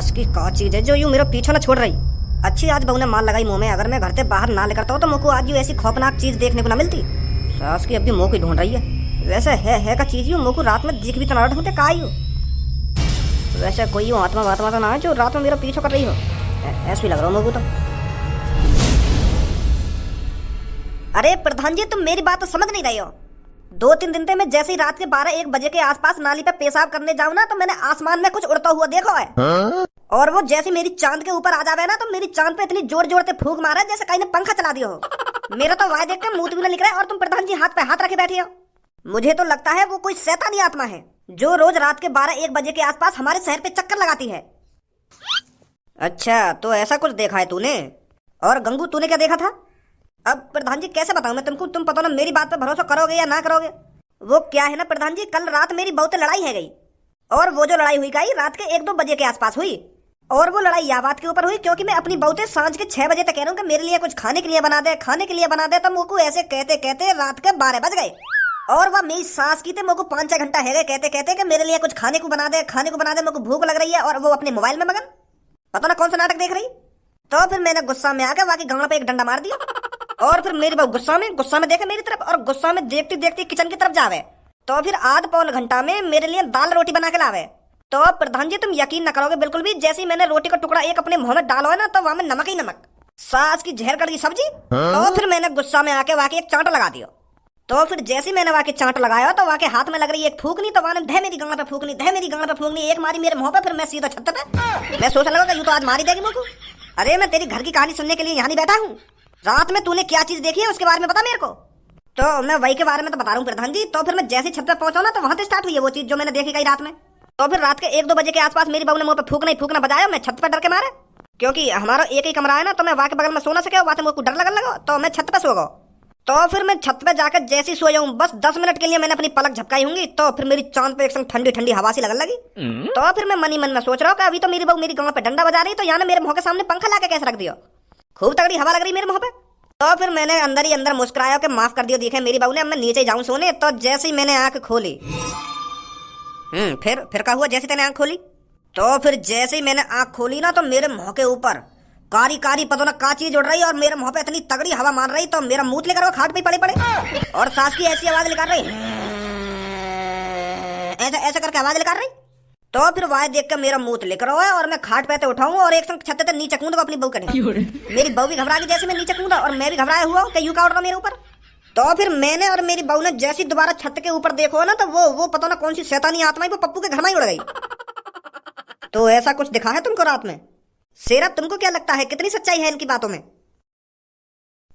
सास की का चीज है जो यूं मेरा पीछा न छोड़ रही। अच्छी आज बहू ने माल लगाई मुंह में, अगर मैं घर से बाहर ना निकलता हूँ तो मुझको आज यूं ऐसी खौफनाक चीज देखने को ना मिलती। सास की अब भी मुंह की ढूंढ रही है। वैसे है का चीज यूं मुझको रात में दिख भी तो ना ढूंढते का यूं। वैसे कोई यूं आत्मा वात्मा तो ना है जो रात में मेरा पीछा कर रही हो, ऐसा ही लग रहा हो मुझको तो। अरे प्रधान जी, तुम मेरी बात तो समझ नहीं रहे हो। 2-3 दिन से मैं जैसे ही रात के 12-1 बजे के आसपास नाली पे पेशाब करने जाऊं ना, तो मैंने आसमान में कुछ उड़ता हुआ देखा है। और वो जैसे मेरी चांद के ऊपर आ जावे ना, तो मेरी चांद पे इतनी जोर जोर से फूंक मारा जैसे कहीं ने पंखा चला दिया हो। मेरा तो वाह देख के मुंह भी निकल रहा है, और तुम प्रधान जी हाथ पे हाथ रखे बैठे हो। मुझे तो लगता है वो कोई शैतानी आत्मा है जो रोज रात के 12-1 बजे के आसपास हमारे शहर पे चक्कर लगाती है। अच्छा, तो ऐसा कुछ देखा है तूने? और गंगू, तूने क्या देखा था? अब प्रधान जी कैसे बताऊं मैं तुमको, तुम पता ना मेरी बात पे भरोसा करोगे या ना करोगे। वो क्या है ना प्रधान जी, कल रात मेरी बहुत लड़ाई है गई, और वो जो लड़ाई हुई गई रात के 1-2 बजे के आसपास हुई। और वो लड़ाई या बात के ऊपर हुई क्योंकि मैं अपनी बहुते सांझ के 6 बजे तक कह रहा हूँ कि मेरे लिए कुछ खाने के लिए बना दे, खाने के लिए बना दे। तो मुझको ऐसे कहते कहते रात के 12 बज गए, और वह मेरी सास की थे मुझको 5-6 घंटा है गए कहते कहते कि मेरे लिए कुछ खाने को बना दे, खाने को बना दे, मुझको भूख लग रही है। और वो अपने मोबाइल में मगन, पता ना कौन सा नाटक देख रही। तो फिर मैंने गुस्सा में आकर वाकई गांव पे एक डंडा मार दिया, और फिर मेरी बहू गुस्सा में देखे मेरी तरफ, और गुस्सा में देखती देखती किचन की तरफ जावे। तो फिर आध पौन घंटा में मेरे लिए दाल रोटी बना के लावे। तो प्रधान जी, तुम यकीन न करोगे बिल्कुल भी, जैसे ही मैंने रोटी का टुकड़ा एक अपने मुंह में डाला है ना, तो वहां में नमक ही नमक, सास की जहर कड़ की सब्जी। तो फिर मैंने गुस्सा में आके वाकई एक चांट लगा दिया। तो फिर जैसे मैंने वाकई चांट लगाया तो वाकई हाथ में लग रही एक फूकनी, तो वहां धे मेरी गांड पे फूकनी, धे मेरी गांड पे फूकनी, एक मारी मेरे मुंह पे। फिर मैं सीधा छत पे, मैं सोचने लगा यूं तो आज मारी देगी मुझको। अरे मैं तेरी घर की कहानी सुनने के लिए यहाँ नहीं बैठा हूँ। रात में तूने क्या चीज देखी है उसके बारे में बता मेरे को। तो मैं वही के बारे में तो बता रहा हूँ प्रधान जी। तो फिर मैं जैसे छत पे पहुंचा ना, तो वहां से स्टार्ट हुई है वो चीज जो मैंने देखी गई रात में। तो फिर रात के 1-2 बजे के आसपास मेरी बहू ने मुंह पे फूकना ही फूकना बजाया। मैं छत पे डर के मारे, क्योंकि हमारा एक ही कमरा है ना, तो मैं वहां के बगल में सो ना सके, वहां से मुझको डर लगने लगा, तो मैं छत पे सो गया। तो फिर मैं छत पे जाकर जैसे ही सोया हूँ, बस 10 मिनट के लिए मैंने अपनी पलक झपकाई होंगी, तो फिर मेरी चांद पे एक संग ठंडी ठंडी हवा सी लगने लगी। तो फिर मैं मन ही मन में सोच रहा हूँ कि अभी तो मेरी बहू मेरी गांव पे डंडा बजा रही, तो यहाँ मेरे मुंह के सामने पंखा लाके कैसे रख दिया, खूब तगड़ी हवा लग रही मेरे मुंह पे। तो फिर मैंने अंदर ही अंदर मुस्कुराया कि माफ कर दियो देखे मेरी बहू ने, अब मैं नीचे जाऊं सोने। तो जैसे ही मैंने आंख खोली, फिर क्या हुआ जैसे तेने आंख खोली? तो फिर जैसे ही मैंने आंख खोली ना, तो मेरे मुंह के ऊपर कारी कारी पता ना का चीज उड़ रही, और मेरे मुंह पे इतनी तगड़ी हवा मार रही, तो मेरा मुंह लेकर वो खाट पे पड़े पड़े, और सास की ऐसी आवाज निकाल रही, ऐसा ऐसा करके आवाज निकाल रही। तो फिर वहां देख कर मेरा मुंह लेकर हुआ, और मैं खाट पे उठाऊं और एक संग छत पे नीचे कूदा अपनी बहू के। मेरी बहू भी घबरा गई जैसे मैं नीचे कूदा, और मैं भी घबराया हुआ कि यूं का उड़ रहा मेरे ऊपर। तो फिर मैंने और मेरी बहू ने जैसी दोबारा छत के ऊपर देखो ना, तो वो पता ना कौन सी शैतानी आत्मा वो पप्पू के घर में ही उड़ गई। तो ऐसा कुछ दिखा है तुमको रात में? शेरा, तुमको क्या लगता है कितनी सच्चाई है इनकी बातों में?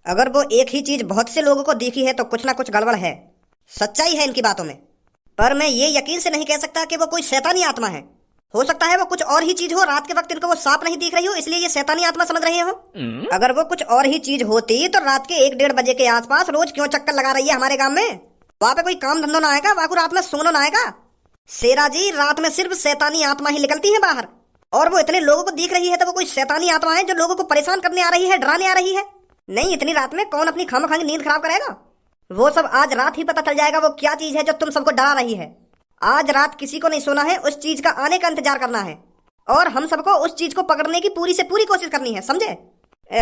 अगर वो एक ही चीज बहुत से लोगों को दिखी है तो कुछ ना कुछ गड़बड़ है, सच्चाई है इनकी बातों में। पर मैं ये यकीन से नहीं कह सकता कि वो कोई शैतानी आत्मा है। हो सकता है वो कुछ और ही चीज हो, रात के वक्त इनको वो सांप नहीं दिख रही हो, इसलिए ये शैतानी आत्मा समझ रहे हो। अगर वो कुछ और ही चीज होती तो रात के 1-1.5 बजे के आसपास रोज क्यों चक्कर लगा रही है हमारे गांव में? वहां पे कोई काम धंधो ना आएगा, वहां को रात में सोना ना आएगा। शेरा जी, रात में सिर्फ शैतानी आत्मा ही निकलती है बाहर, और वो इतने लोगों को दिख रही है तो वो कोई शैतानी आत्मा है जो लोगों को परेशान करने आ रही है, डराने आ रही है। नहीं, इतनी रात में कौन अपनी खामखानी नींद खराब करेगा? वो सब आज रात ही पता चल जाएगा वो क्या चीज है जो तुम सबको डरा रही है। आज रात किसी को नहीं सोना है, उस चीज का आने का इंतजार करना है, और हम सबको उस चीज को पकड़ने की पूरी से पूरी कोशिश करनी है, समझे?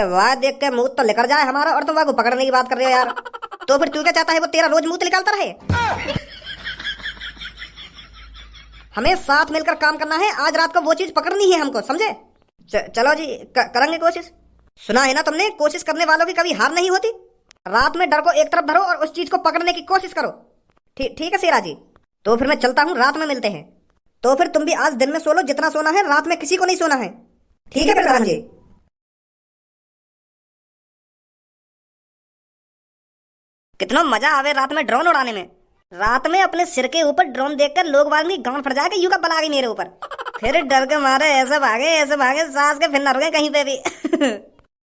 वाह देख के मुंह तो लेकर जाए हमारा, और तुम वहां को पकड़ने की बात कर रहे हो यार। तो फिर तू क्या चाहता है वो तेरा रोज मुंह निकालता रहे? हमें साथ मिलकर काम करना है, आज रात को वो चीज पकड़नी है हमको, समझे? चलो जी, करेंगे कोशिश। सुना है ना तुमने, कोशिश करने वालों की कभी हार नहीं होती। रात में डर को एक तरफ धरो और उस चीज को पकड़ने की कोशिश करो। ठीक है शेरा जी, तो फिर मैं चलता हूँ, रात में मिलते हैं। तो फिर तुम भी आज दिन में सो लो जितना सोना है, रात में किसी को नहीं सोना है। ठीक है प्रधान जी। कितना मजा आवे रात में ड्रोन उड़ाने में। रात में अपने सिर के ऊपर ड्रोन देखकर लोग वाले गांव फट जाएगा, यूं का बला गई मेरे ऊपर, फिर डर के मारे ऐसे भागे सास के फिर न रुके कहीं पे भी।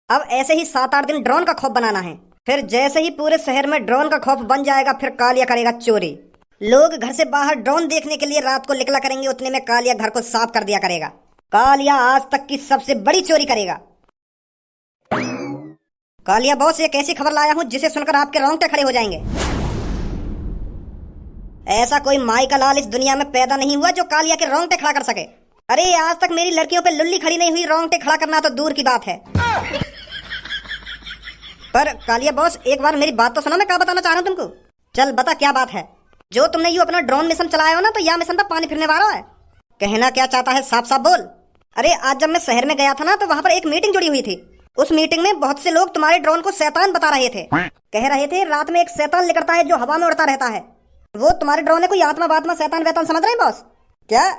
अब ऐसे ही 7-8 दिन ड्रोन का खौफ बनाना है, फिर जैसे ही पूरे शहर में ड्रोन का खौफ बन जाएगा, फिर कालिया करेगा चोरी। लोग घर से बाहर ड्रोन देखने के लिए रात को निकला करेंगे, उतने में कालिया घर को साफ कर दिया करेगा। कालिया आज तक की सबसे बड़ी चोरी करेगा। कालिया बॉस, एक ऐसी खबर लाया हूं जिसे सुनकर आपके रोंगटे खड़े हो जाएंगे। ऐसा कोई माई का लाल इस दुनिया में पैदा नहीं हुआ जो कालिया के रोंगटे खड़ा कर सके। अरे आज तक मेरी लड़कियों पे लुल्ली खड़ी नहीं हुई, रोंगटे खड़ा करना तो दूर की बात है। पर कालिया बॉस, एक बार मेरी बात तो सुनो, मैं क्या बताना चाह रहा हूँ तुमको। चल बता क्या बात है। जो तुमने यू अपना ड्रोन मिशन चलाया हो ना, तो यह मिशन पे पानी फिरने वाला है। कहना क्या चाहता है, साफ साफ बोल। अरे आज जब मैं शहर में गया था ना, तो वहाँ पर एक मीटिंग जुड़ी हुई थी। उस मीटिंग में बहुत से लोग तुम्हारे ड्रोन को शैतान बता रहे थे। कह रहे थे रात में एक शैतान निकलता है जो हवा में उड़ता रहता है। वो तुम्हारे ड्रोन है कोई आत्मा बात्मा शैतान वैतान समझ रहे हैं बॉस क्या?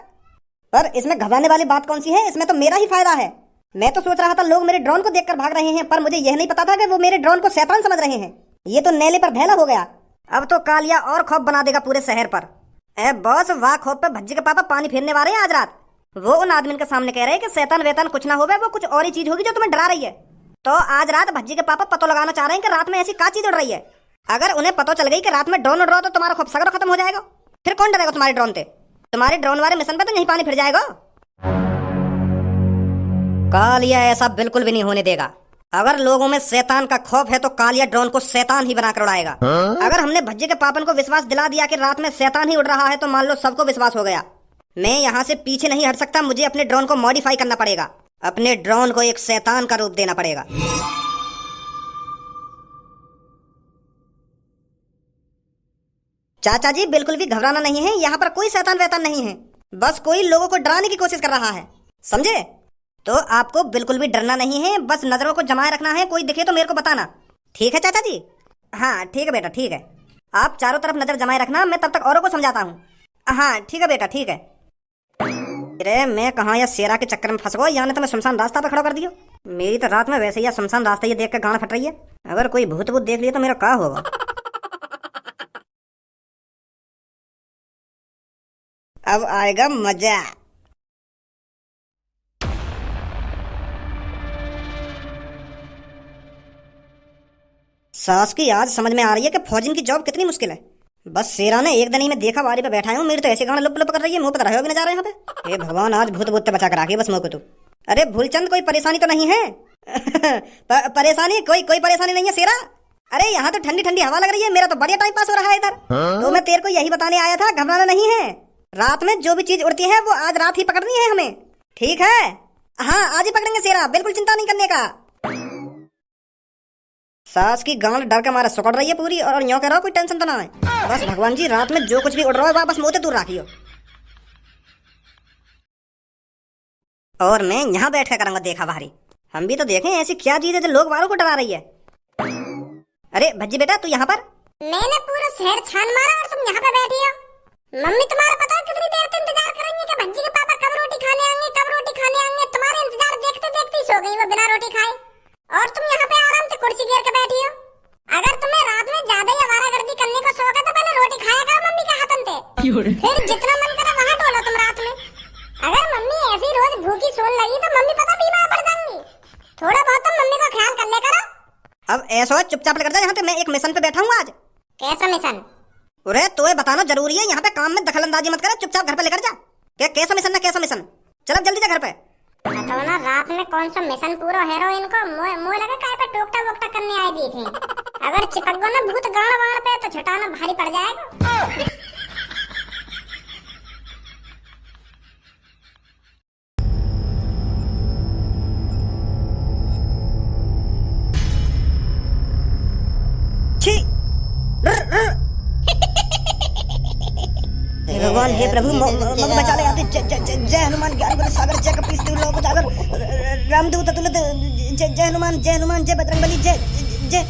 पर इसमें घबराने वाली बात कौन सी है, इसमें तो मेरा ही फायदा है। मैं तो सोच रहा था लोग मेरे ड्रोन को देखकर भाग रहे हैं, पर मुझे यह नहीं पता था कि वो मेरे ड्रोन को शैतान समझ रहे हैं। ये तो नेले पर भैला हो गया। अब तो कालिया और खौफ बना देगा पूरे शहर पर। ए बॉस, वाह खौफ पे भज्जी के पापा पानी फिरने वाले हैं आज रात। वो उन आदमी के सामने कह रहे हैं कि शैतान वेतान कुछ ना होवे, वो कुछ और ही चीज होगी जो तुम्हें डरा रही है। तो आज रात भज्जी के पापा पतो लगाना चाह रहे हैं कि रात में ऐसी क्या चीज उड़ रही है। अगर उन्हें पता चल गई कि रात में ड्रोन उड़ रहा हो, तो तुम्हारा खौफ सगरो खत्म हो जाएगा। फिर कौन डरेगा तुम्हारे ड्रोन से? तुम्हारे ड्रोन वाले मिशन पे तो नहीं पानी फिर जाएगा। कालिया ऐसा बिल्कुल भी नहीं होने देगा। अगर लोगों में शैतान का खौफ है तो कालिया ड्रोन को शैतान ही बनाकर उड़ाएगा। अगर हमने भज्जी के पापन को विश्वास दिला दिया कि रात में शैतान ही उड़ रहा है, तो मान लो सबको विश्वास हो गया। मैं यहाँ से पीछे नहीं हट सकता, मुझे अपने ड्रोन को मॉडिफाई करना पड़ेगा। अपने ड्रोन को एक शैतान का रूप देना पड़ेगा। चाचा जी बिल्कुल भी घबराना नहीं है, यहाँ पर कोई शैतान वैतान नहीं है। बस कोई लोगों को डराने की कोशिश कर रहा है, समझे? तो आपको बिल्कुल भी डरना नहीं है, बस नजरों को जमाए रखना है। कोई दिखे तो मेरे को बताना, ठीक है चाचा जी? हाँ ठीक है बेटा, ठीक है। आप चारों तरफ नजर जमाए रखना, मैं तब तक औरों को समझाता हूँ। हाँ ठीक है बेटा, ठीक है। अरे मैं कहाँ या शेरा के चक्कर में फंस गया, यहाँ ने तो मैं शमशान रास्ता पे खड़ा कर दियो। मेरी तो रात में वैसे ही शमशान रास्ता ये देख कर गाना फट रही है। अगर कोई भूत भूत देख लिया तो मेरा क्या होगा। अब आएगा मजा। सास की आज समझ में आ रही है कि फौजिन की जॉब कितनी मुश्किल है। बस शेरा ने एक दिन ही मैं देखा वारी पे बैठा हूँ, मेरी तो ऐसे गाना लुप लुप कर रही है, मुंह पर रहे भी न जा रहे यहाँ पे। हे भगवान, आज भूत भूत बचा कर रखी बस मुँह को तू। अरे भूलचंद, कोई परेशानी तो नहीं है? परेशानी कोई परेशानी नहीं है शेरा। अरे यहाँ तो ठंडी ठंडी हवा लग रही है, मेरा तो बढ़िया टाइम पास हो रहा है इधर। तो मैं तेरे को यही बताने आया था, घबराना नहीं है। रात में जो भी चीज उड़ती है वो आज रात ही पकड़नी है हमें, ठीक है? हाँ आज ही पकड़ेंगे शेरा, बिल्कुल चिंता नहीं करने का। सास की गांड डर के मारे सुकड़ रही है पूरी, और यूं कह रहा हो कोई टेंशन तो ना है। बस भगवान जी, रात में जो कुछ भी उड़ रहा है वह बस मुँह से दूर रखियो। और मैं यहाँ बैठ कर करूंगा देखा भारी। हम भी तो देखें ऐसी क्या चीज है जो लोग वालों को डरा रही है। अरे भज्जी बेटा, तू यहाँ पर? मैंने पूरा शहर छान मारा और तुम यहाँ पे बैठी हो। मम्मी तुम्हारा पता है कितनी देर से इंतजार कर रही है कि भज्जी के पापा कब रोटी खाने आएंगे, कब रोटी खाने आएंगे। तुम्हारे इंतजार देखते देखते ही सो गई वो बिना रोटी खाए, और तुम यहाँ पे आराम से कुर्सी घेर के बैठी हो। अगर तुम्हें रात में ज्यादा ही आवारागर्दी करने का शौक है तो पहले रोटी खाया करो मम्मी के हाथन से, फिर जितना मन करे वहाँ डोलो तुम रात में। अगर मम्मी ऐसी रोज भूखी सोल लगी तो मम्मी पता बीमार पड़ जाएंगी। थोड़ा बहुत तो मम्मी का ख्याल कर ले करो। अब ऐसा चुपचाप लग जा, यहाँ पे मैं एक मिशन पे बैठा हूँ आज। कैसा मिशन? अरे तो ये बताना जरूरी है, यहाँ पे काम में दखलंदाजी मत कर, चुपचाप घर पे लेकर जा। क्या कैसा मिशन ना कैसा मिशन? चल अब जल्दी जा घर पे। बताओ ना, रात में कौन सा मिशन पूरा हीरोइन को मुंह लगा काय पे टोकटा वोकटा करने आए दिखे। अगर चिपक गो ना भूत गाड़ वाड़ पे तो छुटाना भारी पड़ जाएगा। भगवान हे प्रभु मग बचा ले। जय हनुमान ज्ञान गुण सागर जय कपीस तिहु लोक उजागर रामदूत अतुलित जय हनुमान जय बजरंगबली जय जय।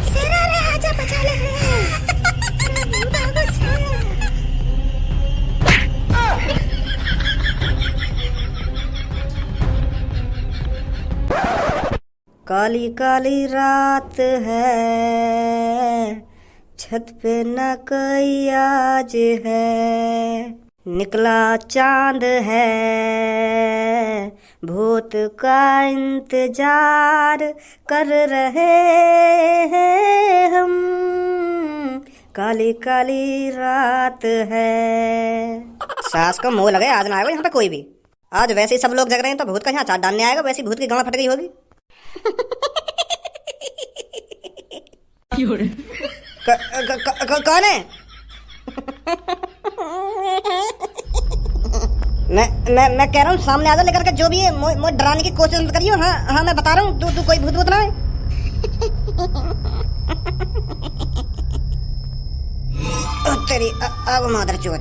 शेरा रे आजा बचा ले। काली काली रात है, छत पे न कोई आज है, निकला चांद है, भूत का इंतजार कर रहे हैं हम, काली काली रात है। सास को मुंह लगे, आज ना आएगा यहाँ पे कोई भी। आज वैसे ही सब लोग जग रहे हैं तो भूत का यहाँ चाट डालने आएगा, वैसी भूत की गांड फट गई होगी। कौन है? मैं कह रहा हूँ सामने आ जा लेकर के, जो भी है मुझे डराने की कोशिश मत करियो। हाँ हाँ मैं बता रहा हूँ, तू कोई भूत भूत ना है। तेरी अब मादर चोट।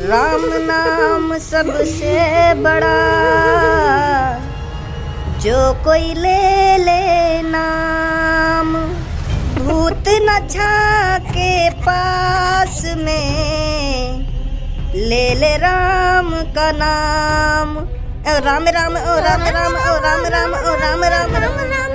राम नाम सबसे बड़ा, जो कोई ले ले नाम, भूत न झाके पास में, ले ले राम का नाम। ओ राम राम ओ राम राम ओ राम राम ओ राम राम राम राम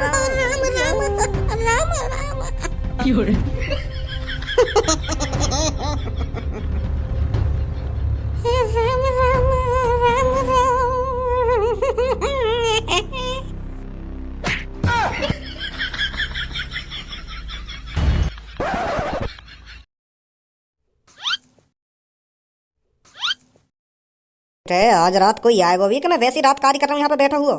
आज रात कोई आएगा भी कि मैं वैसी रात कार्य कर रहा हूँ यहाँ पे बैठा हुआ।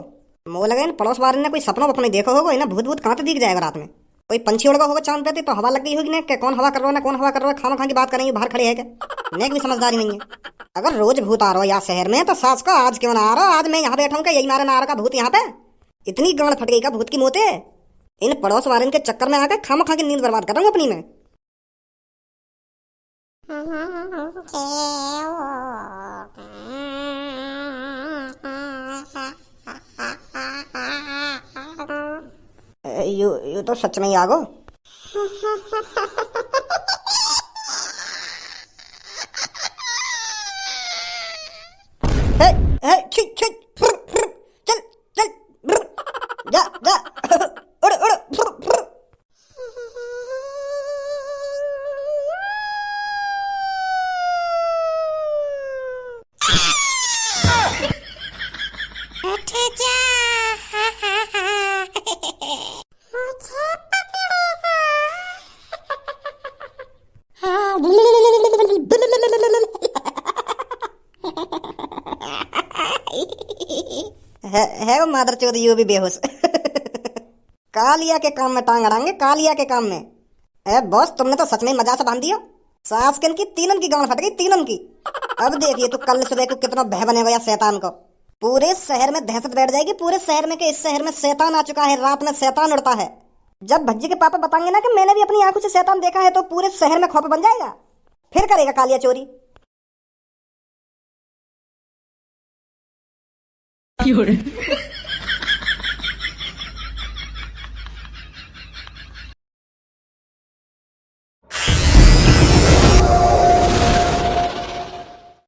मोह लगे इन पड़ोस वाले ने कोई सपना वपना नहीं देखा होगा, इन्हें भूत भूत कहाँ पे दिख जाएगा रात में। कोई पंछी उड़ गया होगा चांद पे, तो हवा लग गई होगी ना कि कौन हवा कर रहा है ना कौन हवा कर रहा है, खामा खा की बात करेंगे बाहर खड़े है क्या? नेक भी समझदारी नहीं है। अगर रोज भूत आ रहा हो या शहर में तो सास का आज क्यों ना आ रहा? आज मैं यहाँ बैठा हूँ क्या, यही मारे ना आ रहा का भूत यहाँ पे? इतनी गांड फट गई का भूत की मोते। इन पड़ोस वाले के चक्कर में आकर खामा खा की नींद बर्बाद कर रहा हूँ अपनी में। यू तो सच में ही आगो। छी छी चल चल जा जा उड़ उड़ उठ जा, मुझे पकड़ेगा। है वो मादर चौध यू भी बेहोश। कालिया के काम में टांग अड़ाएंगे, कालिया के काम में। बॉस तुमने तो सच में मजा से बांध दिया। सासकन की तीनन की गांड फट गई, तीनन की। अब देखिए तू कल सुबह को कितना भय बनेगा या शैतान को। पूरे शहर में दहशत बैठ जाएगी, पूरे शहर में कि इस शहर में शैतान आ चुका है, रात में शैतान उड़ता है। जब भज्जी के पापा बताएंगे ना कि मैंने भी अपनी आंखों से शैतान देखा है, तो पूरे शहर में खौफ बन जाएगा। फिर करेगा कालिया चोरी।